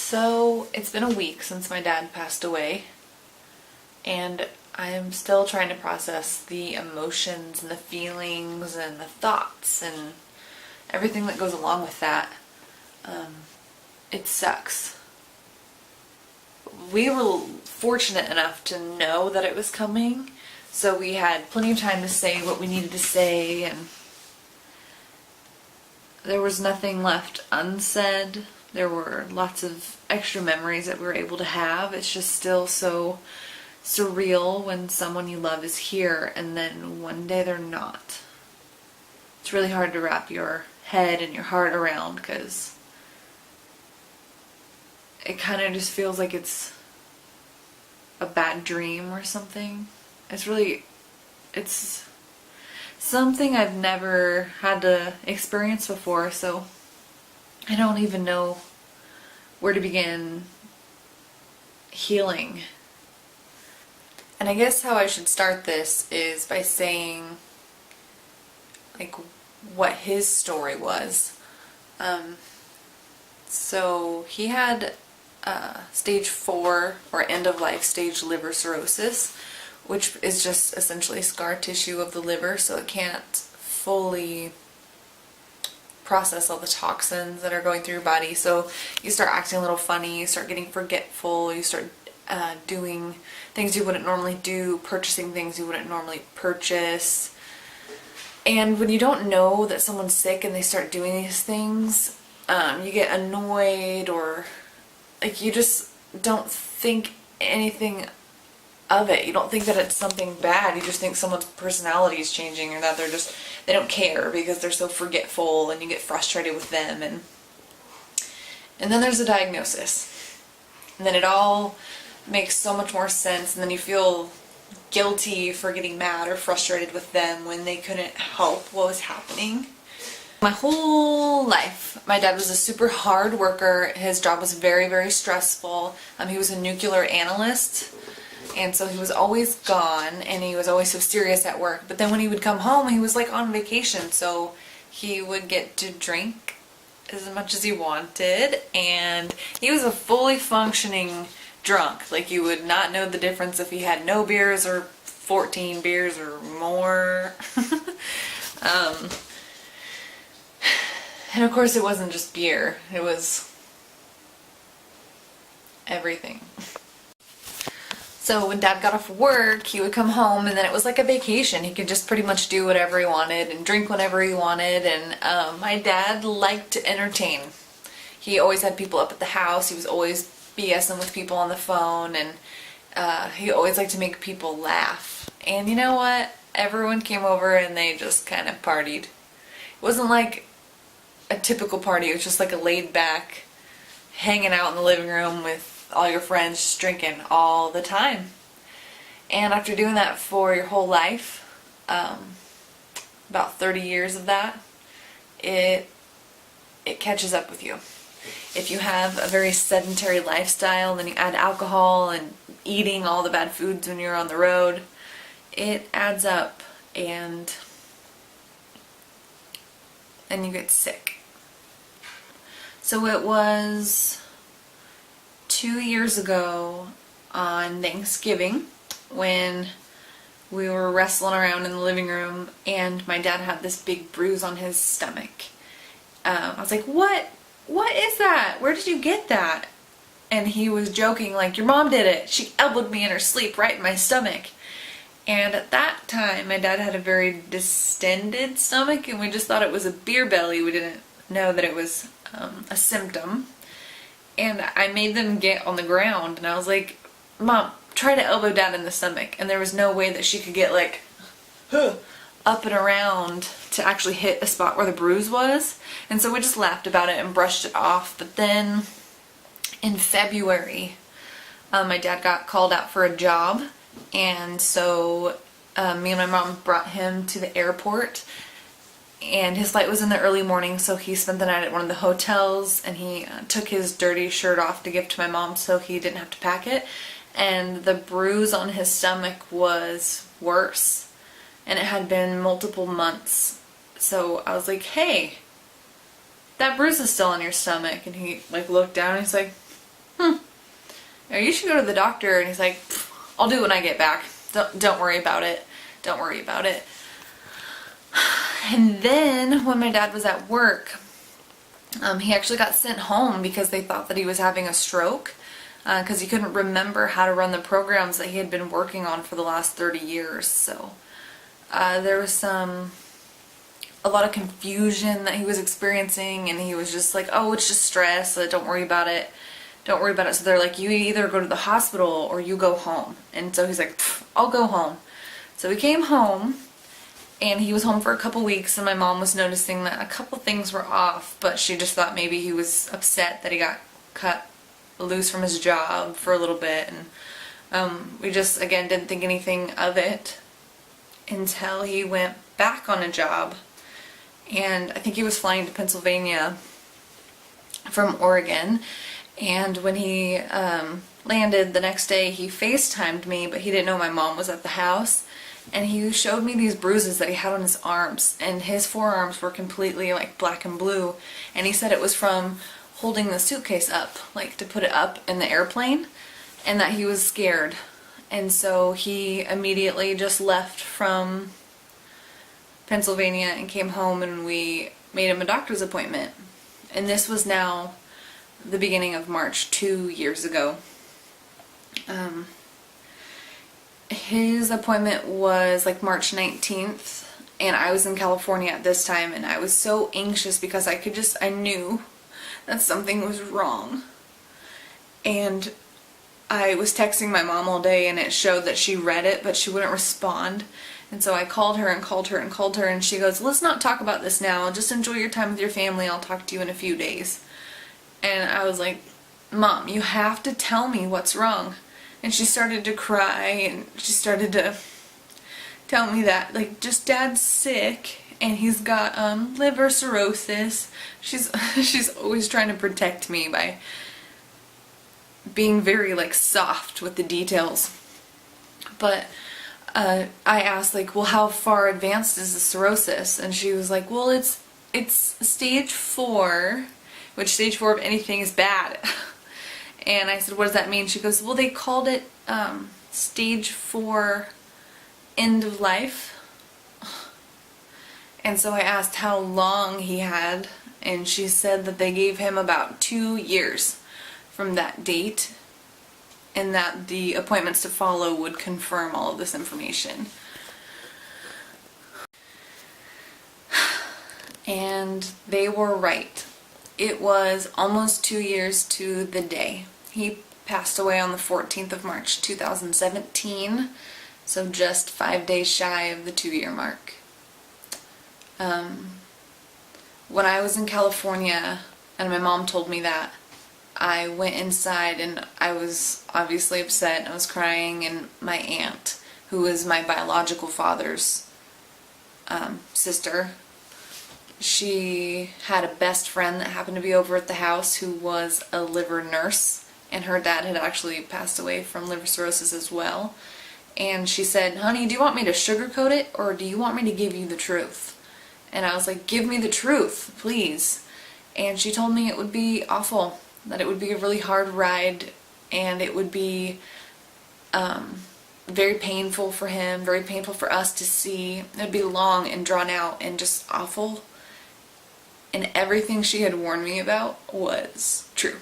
So it's been a week since my dad passed away, and I'm still trying to process the emotions and the feelings and the thoughts and everything that goes along with that. It sucks. We were fortunate enough to know that it was coming, so we had plenty of time to say what we needed to say, and there was nothing left unsaid. There were lots of extra memories that we were able to have. It's just still so surreal when someone you love is here and then one day they're not. It's really hard to wrap your head and your heart around because it kind of just feels like it's a bad dream or something. It's something I've never had to experience before, so I don't even know where to begin healing. And I guess how I should start this is by saying like what his story was. So he had stage 4 or end of life stage liver cirrhosis, which is just essentially scar tissue of the liver, so it can't fully process all the toxins that are going through your body. So you start acting a little funny, you start getting forgetful, you start doing things you wouldn't normally do, purchasing things you wouldn't normally purchase. And when you don't know that someone's sick and they start doing these things, you get annoyed, or like you just don't think anything of it. You don't think that it's something bad. You just think someone's personality is changing, or that they don't care because they're so forgetful, and you get frustrated with them. And then there's a diagnosis. And then it all makes so much more sense, and then you feel guilty for getting mad or frustrated with them when they couldn't help what was happening. My whole life, my dad was a super hard worker. His job was very, very stressful. He was a nuclear analyst, and so he was always gone, and he was always so serious at work. But then when he would come home, he was like on vacation, so he would get to drink as much as he wanted, and he was a fully functioning drunk. Like, you would not know the difference if he had no beers or 14 beers or more. And of course it wasn't just beer, it was everything. So when Dad got off work, he would come home, and then it was like a vacation. He could just pretty much do whatever he wanted and drink whenever he wanted. And my dad liked to entertain. He always had people up at the house. He was always BSing with people on the phone, and he always liked to make people laugh. And you know what? Everyone came over and they just kind of partied. It wasn't like a typical party. It was just like a laid back, hanging out in the living room with all your friends, just drinking all the time. And after doing that for your whole life, about 30 years of that, it catches up with you. If you have a very sedentary lifestyle, then you add alcohol and eating all the bad foods when you're on the road, it adds up, and you get sick. So it was 2 years ago on Thanksgiving when we were wrestling around in the living room, and my dad had this big bruise on his stomach. I was like, what is that? Where did you get that? And he was joking like, your mom did it. She elbowed me in her sleep right in my stomach. And at that time, my dad had a very distended stomach, and we just thought it was a beer belly. We didn't know that it was a symptom. And I made them get on the ground, and I was like, Mom, try to elbow Dad in the stomach. And there was no way that she could get like up and around to actually hit a spot where the bruise was. And so we just laughed about it and brushed it off. But then in February, my dad got called out for a job, and so me and my mom brought him to the airport. And his flight was in the early morning, so he spent the night at one of the hotels, and he took his dirty shirt off to give to my mom so he didn't have to pack it. And the bruise on his stomach was worse, and it had been multiple months. So I was like, hey, that bruise is still on your stomach. And he like looked down and he's like, You should go to the doctor. And he's like, I'll do it when I get back. Don't worry about it. Don't worry about it. And then when my dad was at work, he actually got sent home because they thought that he was having a stroke because he couldn't remember how to run the programs that he had been working on for the last 30 years. So there was a lot of confusion that he was experiencing, and he was just like, oh, it's just stress, so don't worry about it. Don't worry about it. So they're like, you either go to the hospital or you go home. And so he's like, I'll go home. So he came home, and he was home for a couple weeks, and my mom was noticing that a couple things were off, but she just thought maybe he was upset that he got cut loose from his job for a little bit. And we just, again, didn't think anything of it until he went back on a job. And I think he was flying to Pennsylvania from Oregon. And when he landed the next day, he FaceTimed me, but he didn't know my mom was at the house. And he showed me these bruises that he had on his arms, and his forearms were completely like black and blue. And he said it was from holding the suitcase up, like to put it up in the airplane, and that he was scared. And so he immediately just left from Pennsylvania and came home, and we made him a doctor's appointment. And this was now the beginning of March, 2 years ago. His appointment was like March 19th, and I was in California at this time, and I was so anxious because I knew that something was wrong. And I was texting my mom all day, and it showed that she read it, but she wouldn't respond. And so I called her and called her and called her, and she goes, let's not talk about this now. Just enjoy your time with your family. I'll talk to you in a few days. And I was like, Mom, you have to tell me what's wrong. And she started to cry, and she started to tell me that, like, just Dad's sick, and he's got liver cirrhosis. She's always trying to protect me by being very, like, soft with the details. But I asked, like, well, how far advanced is the cirrhosis? And she was like, well, it's stage 4, which stage 4 of anything is bad. And I said, what does that mean? She goes, well, they called it stage 4 end of life. And so I asked how long he had, and she said that they gave him about 2 years from that date, and that the appointments to follow would confirm all of this information. And they were right. It was almost 2 years to the day. He passed away on the 14th of March 2017, so just 5 days shy of the 2-year mark. When I was in California and my mom told me that, I went inside and I was obviously upset. I was crying, and my aunt, who is my biological father's sister, she had a best friend that happened to be over at the house who was a liver nurse, and her dad had actually passed away from liver cirrhosis as well. And she said, honey, do you want me to sugarcoat it, or do you want me to give you the truth? And I was like, give me the truth, please. And she told me it would be awful, that it would be a really hard ride, and it would be very painful for him, very painful for us to see. It would be long and drawn out and just awful. And everything she had warned me about was true.